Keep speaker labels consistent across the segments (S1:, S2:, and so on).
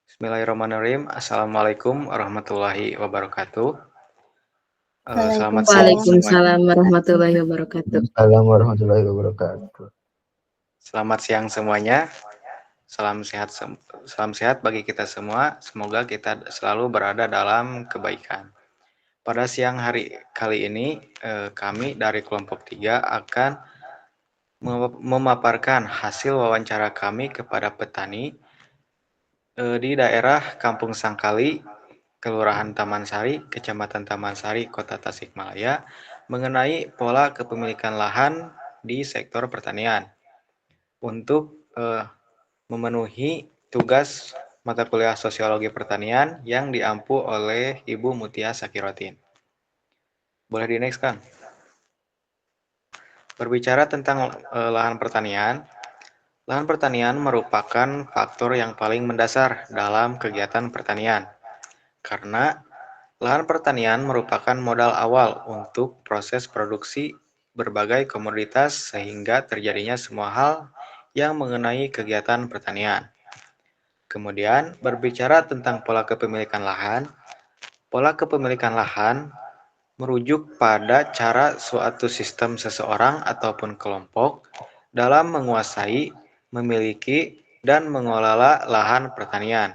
S1: Bismillahirrahmanirrahim. Assalamualaikum warahmatullahi wabarakatuh. Selamat siang
S2: Waalaikumsalam.
S1: semuanya.
S3: Waalaikumsalam warahmatullahi wabarakatuh.
S2: Assalamualaikum warahmatullahi wabarakatuh.
S1: Selamat siang semuanya. Salam sehat bagi kita semua. Semoga kita selalu berada dalam kebaikan. Pada siang hari kali ini, kami dari kelompok 3 akan memaparkan hasil wawancara kami kepada petani di daerah Kampung Sangkali, Kelurahan Taman Sari, Kecamatan Taman Sari, Kota Tasikmalaya, mengenai pola kepemilikan lahan di sektor pertanian untuk memenuhi tugas mata kuliah Sosiologi Pertanian yang diampu oleh Ibu Mutia Sakirotin. Boleh di next, Kang? Berbicara tentang lahan pertanian merupakan faktor yang paling mendasar dalam kegiatan pertanian, karena lahan pertanian merupakan modal awal untuk proses produksi berbagai komoditas sehingga terjadinya semua hal yang mengenai kegiatan pertanian. Kemudian, berbicara tentang pola kepemilikan lahan merujuk pada cara suatu sistem seseorang ataupun kelompok dalam menguasai, memiliki, dan mengelola lahan pertanian.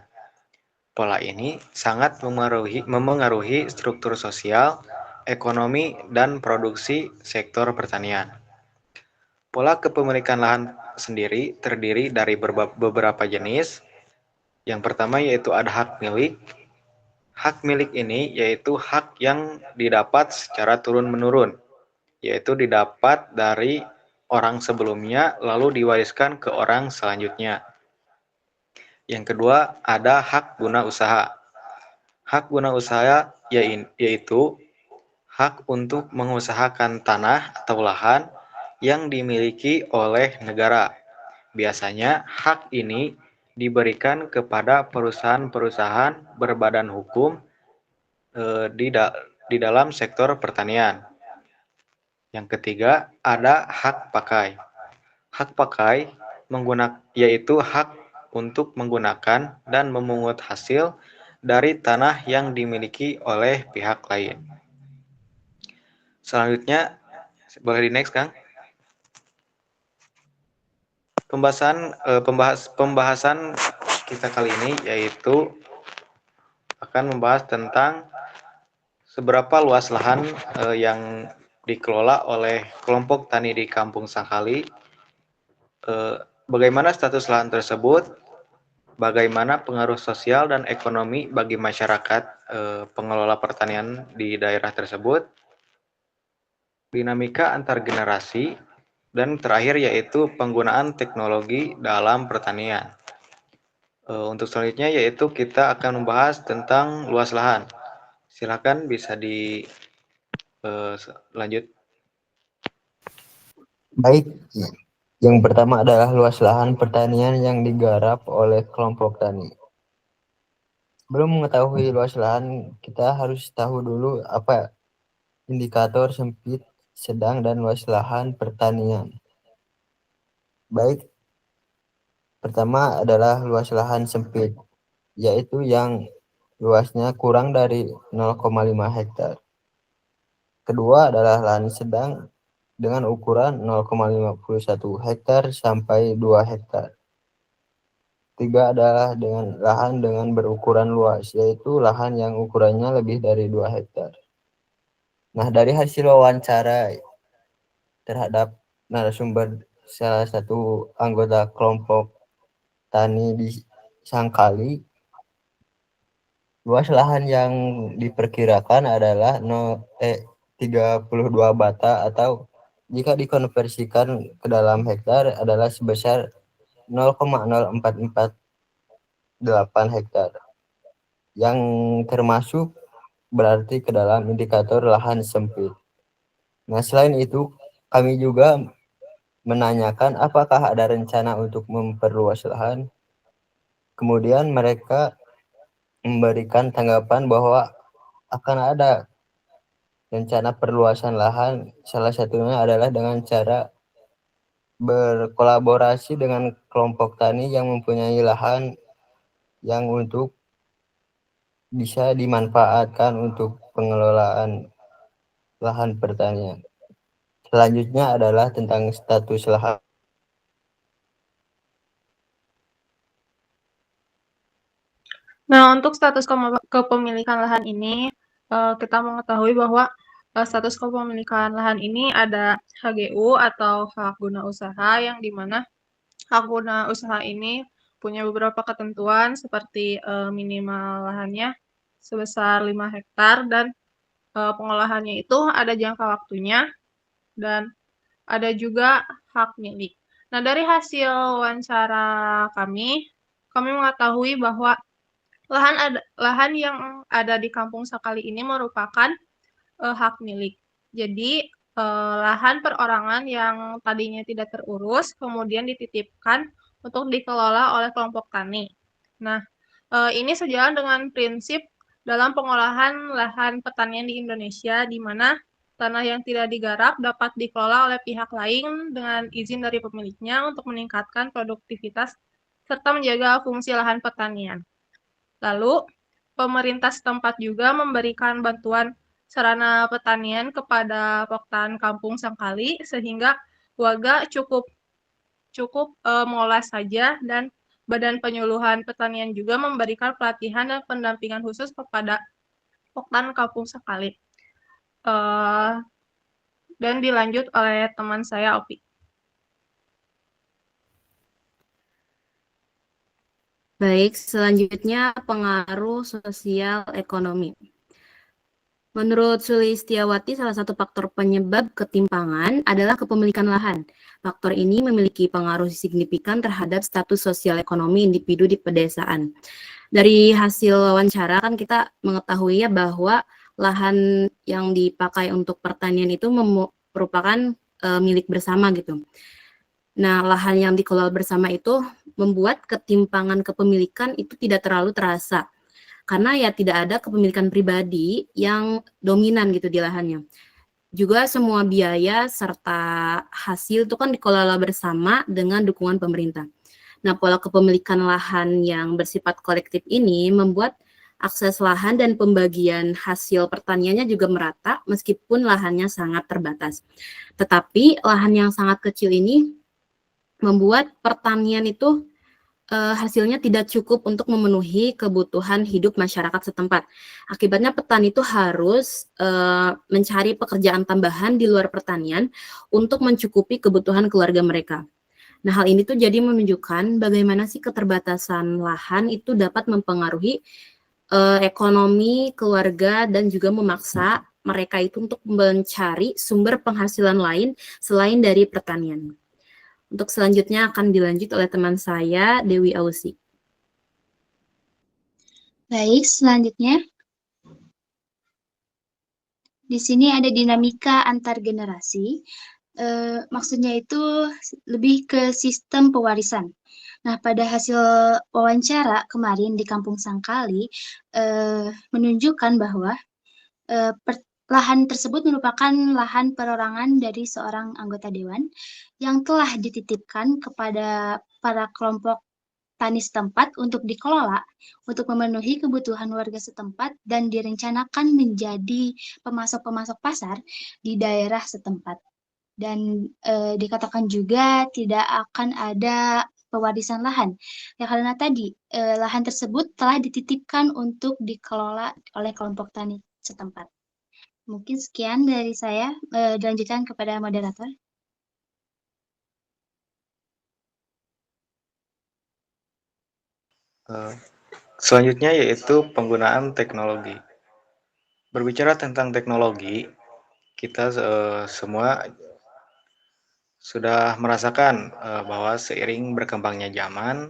S1: Pola ini sangat memengaruhi struktur sosial, ekonomi, dan produksi sektor pertanian. Pola kepemilikan lahan sendiri terdiri dari beberapa jenis. Yang pertama yaitu ada hak milik. Hak milik ini yaitu hak yang didapat secara turun-menurun, yaitu didapat dari orang sebelumnya lalu diwariskan ke orang selanjutnya. Yang kedua ada hak guna usaha. Hak guna usaha yaitu hak untuk mengusahakan tanah atau lahan yang dimiliki oleh negara. Biasanya hak ini diberikan kepada perusahaan-perusahaan berbadan hukum di dalam sektor pertanian. Yang ketiga ada hak pakai. Hak pakai yaitu hak untuk menggunakan dan memungut hasil dari tanah yang dimiliki oleh pihak lain. Selanjutnya, boleh di next, Kang? Pembahasan kita kali ini yaitu akan membahas tentang seberapa luas lahan yang dikelola oleh kelompok tani di Kampung Sangkali, bagaimana status lahan tersebut, bagaimana pengaruh sosial dan ekonomi bagi masyarakat pengelola pertanian di daerah tersebut, dinamika antar generasi, dan terakhir yaitu penggunaan teknologi dalam pertanian. Untuk selanjutnya yaitu kita akan membahas tentang luas lahan. Silakan bisa lanjut.
S2: Baik, yang pertama adalah luas lahan pertanian yang digarap oleh kelompok tani. Sebelum mengetahui luas lahan, kita harus tahu dulu apa indikator sempit, sedang, dan luas lahan pertanian. Baik, pertama adalah luas lahan sempit, yaitu yang luasnya kurang dari 0,5 hektar. Kedua adalah lahan sedang dengan ukuran 0,51 hektar sampai 2 hektar. Tiga adalah lahan dengan berukuran luas, yaitu lahan yang ukurannya lebih dari 2 hektar. Nah, dari hasil wawancara terhadap narasumber salah satu anggota kelompok tani di Sangkali, luas lahan yang diperkirakan adalah 32 bata, atau jika dikonversikan ke dalam hektar adalah sebesar 0,0448 hektar, yang termasuk berarti ke dalam indikator lahan sempit. Nah, selain itu kami juga menanyakan apakah ada rencana untuk memperluas lahan. Kemudian mereka memberikan tanggapan bahwa akan ada rencana perluasan lahan, salah satunya adalah dengan cara berkolaborasi dengan kelompok tani yang mempunyai lahan yang untuk bisa dimanfaatkan untuk pengelolaan lahan pertanian. Selanjutnya adalah tentang status lahan.
S4: Nah, untuk status kepemilikan lahan ini, kita mengetahui bahwa status kepemilikan lahan ini ada HGU atau hak guna usaha, yang dimana hak guna usaha ini punya beberapa ketentuan seperti minimal lahannya sebesar 5 hektar dan pengolahannya itu ada jangka waktunya dan ada juga hak milik. Nah, dari hasil wawancara kami mengetahui bahwa lahan yang ada di Kampung Sakali ini merupakan hak milik. Jadi lahan perorangan yang tadinya tidak terurus kemudian dititipkan untuk dikelola oleh kelompok tani. Nah, ini sejalan dengan prinsip dalam pengolahan lahan pertanian di Indonesia, di mana tanah yang tidak digarap dapat dikelola oleh pihak lain dengan izin dari pemiliknya untuk meningkatkan produktivitas serta menjaga fungsi lahan pertanian. Lalu, pemerintah setempat juga memberikan bantuan sarana pertanian kepada Poktan Kampung Sangkali sehingga warga cukup mengolah saja, dan Badan Penyuluhan Pertanian juga memberikan pelatihan dan pendampingan khusus kepada Poktan Kampung Sangkali. Dan dilanjut oleh teman saya, Opi.
S3: Baik, selanjutnya pengaruh sosial ekonomi. Menurut Sulistiawati, salah satu faktor penyebab ketimpangan adalah kepemilikan lahan. Faktor ini memiliki pengaruh signifikan terhadap status sosial ekonomi individu di pedesaan. Dari hasil wawancara kan kita mengetahui ya bahwa lahan yang dipakai untuk pertanian itu merupakan milik bersama gitu. Nah, lahan yang dikelola bersama itu membuat ketimpangan kepemilikan itu tidak terlalu terasa. Karena ya tidak ada kepemilikan pribadi yang dominan gitu di lahannya. Juga semua biaya serta hasil itu kan dikelola bersama dengan dukungan pemerintah. Nah, pola kepemilikan lahan yang bersifat kolektif ini membuat akses lahan dan pembagian hasil pertaniannya juga merata meskipun lahannya sangat terbatas. Tetapi lahan yang sangat kecil ini membuat pertanian itu hasilnya tidak cukup untuk memenuhi kebutuhan hidup masyarakat setempat. Akibatnya petani itu harus mencari pekerjaan tambahan di luar pertanian untuk mencukupi kebutuhan keluarga mereka. Nah, hal ini tuh jadi menunjukkan bagaimana sih keterbatasan lahan itu dapat mempengaruhi ekonomi keluarga dan juga memaksa mereka itu untuk mencari sumber penghasilan lain selain dari pertanian. Untuk selanjutnya akan dilanjut oleh teman saya, Dewi Ausi.
S5: Baik, selanjutnya. Di sini ada dinamika antar generasi. Maksudnya itu lebih ke sistem pewarisan. Nah, pada hasil wawancara kemarin di Kampung Sangkali menunjukkan bahwa lahan tersebut merupakan lahan perorangan dari seorang anggota dewan yang telah dititipkan kepada para kelompok tani setempat untuk dikelola untuk memenuhi kebutuhan warga setempat dan direncanakan menjadi pemasok-pemasok pasar di daerah setempat. Dan dikatakan juga tidak akan ada pewarisan lahan. Ya, karena tadi lahan tersebut telah dititipkan untuk dikelola oleh kelompok tani setempat. Mungkin sekian dari saya. Dilanjutkan kepada moderator.
S1: Selanjutnya yaitu penggunaan teknologi. Berbicara tentang teknologi, kita semua sudah merasakan bahwa seiring berkembangnya zaman,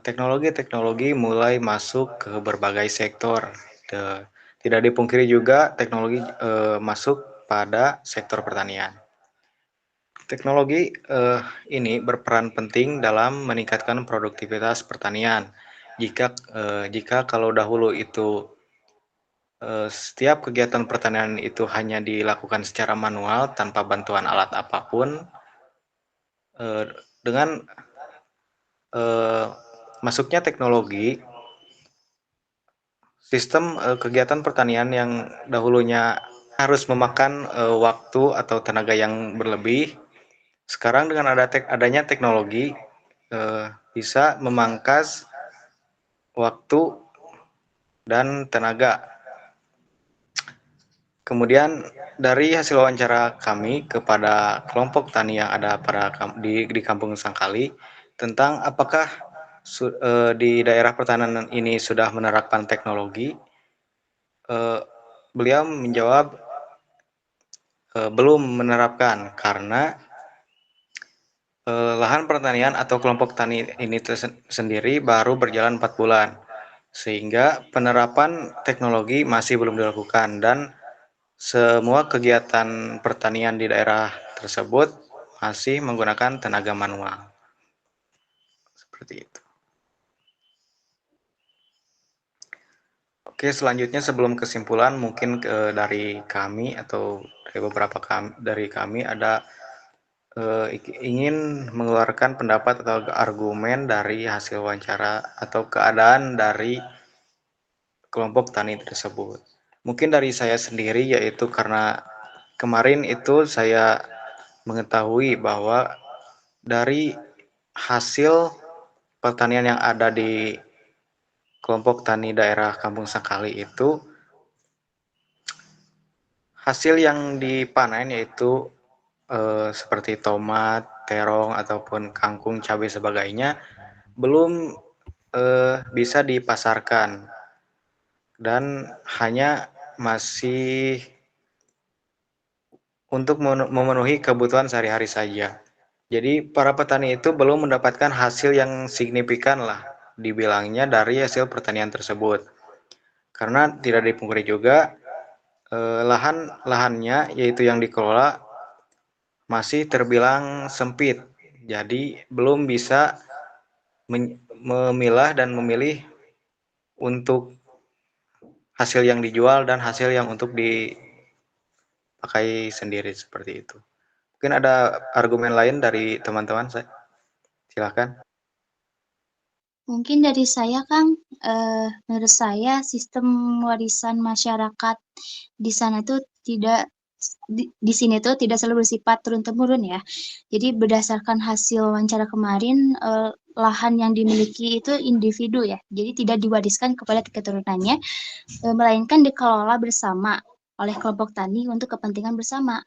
S1: teknologi-teknologi mulai masuk ke berbagai sektor. Tidak dipungkiri juga teknologi masuk pada sektor pertanian. Teknologi ini berperan penting dalam meningkatkan produktivitas pertanian. Jika kalau dahulu itu setiap kegiatan pertanian itu hanya dilakukan secara manual tanpa bantuan alat apapun, dengan masuknya teknologi, sistem kegiatan pertanian yang dahulunya harus memakan waktu atau tenaga yang berlebih, sekarang dengan adanya teknologi bisa memangkas waktu dan tenaga. Kemudian dari hasil wawancara kami kepada kelompok tani yang ada di Kampung Sangkali tentang apakah di daerah pertanian ini sudah menerapkan teknologi, beliau menjawab belum menerapkan karena lahan pertanian atau kelompok tani ini sendiri baru berjalan 4 bulan, sehingga penerapan teknologi masih belum dilakukan dan semua kegiatan pertanian di daerah tersebut masih menggunakan tenaga manual. Seperti itu. Oke, selanjutnya sebelum kesimpulan mungkin dari kami atau dari beberapa dari kami ada ingin mengeluarkan pendapat atau argumen dari hasil wawancara atau keadaan dari kelompok tani tersebut. Mungkin dari saya sendiri, yaitu karena kemarin itu saya mengetahui bahwa dari hasil pertanian yang ada di kelompok tani daerah Kampung Sangkali itu, hasil yang dipanen yaitu seperti tomat, terong, ataupun kangkung, cabai, sebagainya belum bisa dipasarkan dan hanya masih untuk memenuhi kebutuhan sehari-hari saja. Jadi para petani itu belum mendapatkan hasil yang signifikan lah dibilangnya dari hasil pertanian tersebut. Karena tidak dipungkiri juga lahannya yaitu yang dikelola masih terbilang sempit. Jadi belum bisa memilah dan memilih untuk hasil yang dijual dan hasil yang untuk dipakai sendiri, seperti itu. Mungkin ada argumen lain dari teman-teman, silakan.
S5: Mungkin dari saya, Kang, menurut saya sistem warisan masyarakat di sana tuh di sini tuh tidak selalu bersifat turun-temurun ya. Jadi berdasarkan hasil wawancara kemarin, lahan yang dimiliki itu individu ya. Jadi tidak diwariskan kepada keturunannya, melainkan dikelola bersama oleh kelompok tani untuk kepentingan bersama.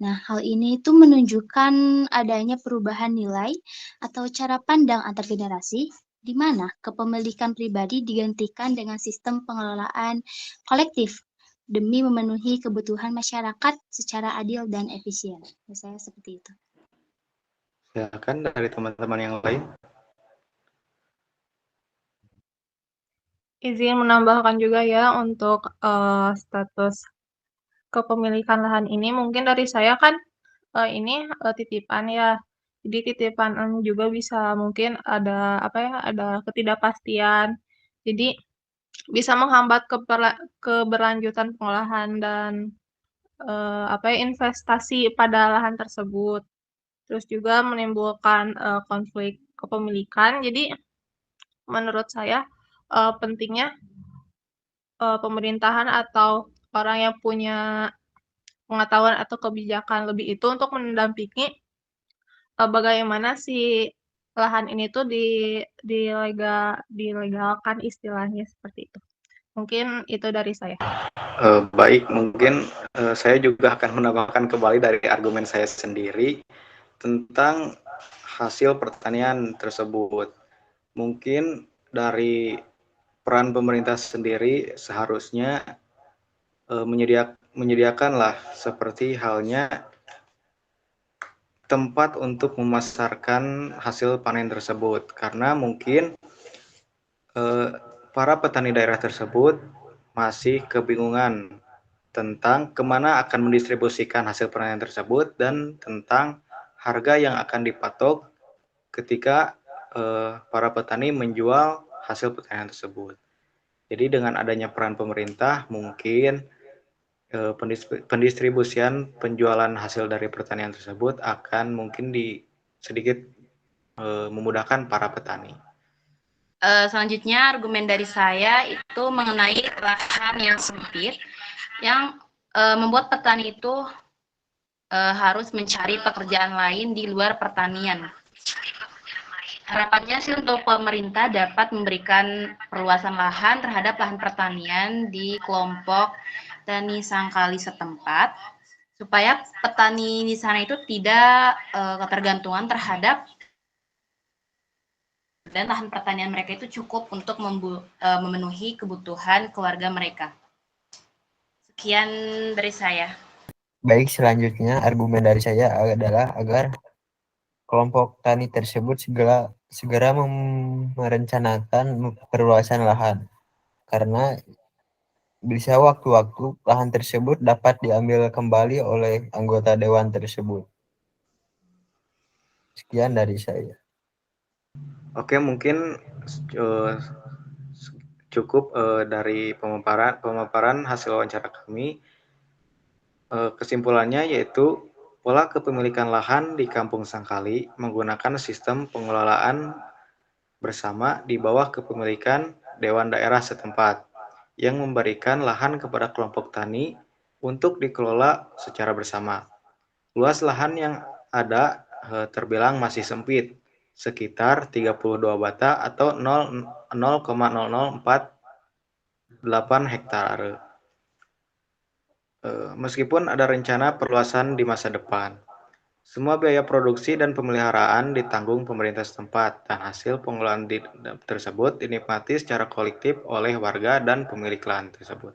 S5: Nah, hal ini itu menunjukkan adanya perubahan nilai atau cara pandang antar generasi di mana kepemilikan pribadi digantikan dengan sistem pengelolaan kolektif demi memenuhi kebutuhan masyarakat secara adil dan efisien. Saya seperti itu.
S1: Silakan dari teman-teman yang lain.
S4: Izin menambahkan juga ya untuk status kepemilikan lahan ini. Mungkin dari saya kan ini titipan ya. Jadi titipan juga bisa mungkin ada apa ya, ada ketidakpastian. Jadi bisa menghambat keberlanjutan pengolahan dan apa ya, investasi pada lahan tersebut. Terus juga menimbulkan konflik kepemilikan. Jadi menurut saya pentingnya pemerintahan atau orang yang punya pengetahuan atau kebijakan lebih itu untuk mendampingi bagaimana si lahan ini tuh dilegalkan istilahnya seperti itu. Mungkin itu dari saya.
S1: Baik, mungkin saya juga akan menambahkan kembali dari argumen saya sendiri tentang hasil pertanian tersebut. Mungkin dari peran pemerintah sendiri seharusnya menyediakanlah seperti halnya tempat untuk memasarkan hasil panen tersebut, karena mungkin para petani daerah tersebut masih kebingungan tentang kemana akan mendistribusikan hasil panen tersebut dan tentang harga yang akan dipatok ketika para petani menjual hasil pertanian tersebut. Jadi dengan adanya peran pemerintah, mungkin pendistribusian penjualan hasil dari pertanian tersebut akan mungkin sedikit memudahkan para petani.
S3: Selanjutnya argumen dari saya itu mengenai lahan yang sempit yang membuat petani itu harus mencari pekerjaan lain di luar pertanian. Harapannya sih untuk pemerintah dapat memberikan perluasan lahan terhadap lahan pertanian di kelompok tani sangkali setempat, supaya petani di sana itu tidak ketergantungan terhadap dan lahan pertanian mereka itu cukup untuk memenuhi kebutuhan keluarga mereka. Sekian dari saya.
S2: Baik, selanjutnya argumen dari saya adalah agar kelompok tani tersebut segera merencanakan perluasan lahan, karena bisa waktu-waktu lahan tersebut dapat diambil kembali oleh anggota dewan tersebut. Sekian dari saya.
S1: Oke, mungkin cukup dari pemaparan hasil wawancara kami. Kesimpulannya yaitu pola kepemilikan lahan di Kampung Sangkali menggunakan sistem pengelolaan bersama di bawah kepemilikan Dewan Daerah setempat yang memberikan lahan kepada kelompok tani untuk dikelola secara bersama. Luas lahan yang ada terbilang masih sempit, sekitar 32 bata atau 0,0048 hektare. Meskipun ada rencana perluasan di masa depan, semua biaya produksi dan pemeliharaan ditanggung pemerintah setempat dan hasil pengelolaan tersebut dinikmati secara kolektif oleh warga dan pemilik lahan tersebut.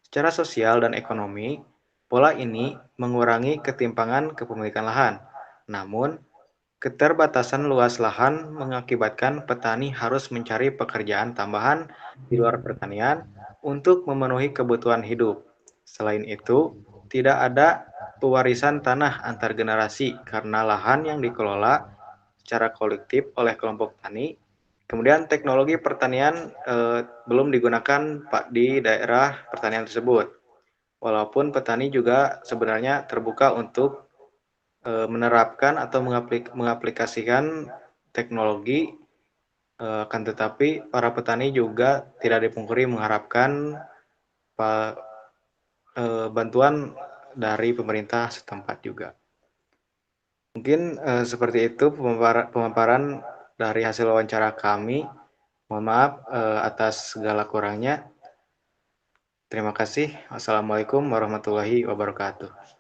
S1: Secara sosial dan ekonomi, pola ini mengurangi ketimpangan kepemilikan lahan. Namun, keterbatasan luas lahan mengakibatkan petani harus mencari pekerjaan tambahan di luar pertanian untuk memenuhi kebutuhan hidup. Selain itu, tidak ada pewarisan tanah antar generasi karena lahan yang dikelola secara kolektif oleh kelompok tani. Kemudian teknologi pertanian belum digunakan di daerah pertanian tersebut. Walaupun petani juga sebenarnya terbuka untuk menerapkan atau mengaplikasikan teknologi, akan tetapi para petani juga tidak dipungkiri mengharapkan bantuan dari pemerintah setempat juga. Mungkin seperti itu pemaparan dari hasil wawancara kami. Mohon maaf atas segala kurangnya. Terima kasih. Wassalamualaikum warahmatullahi wabarakatuh.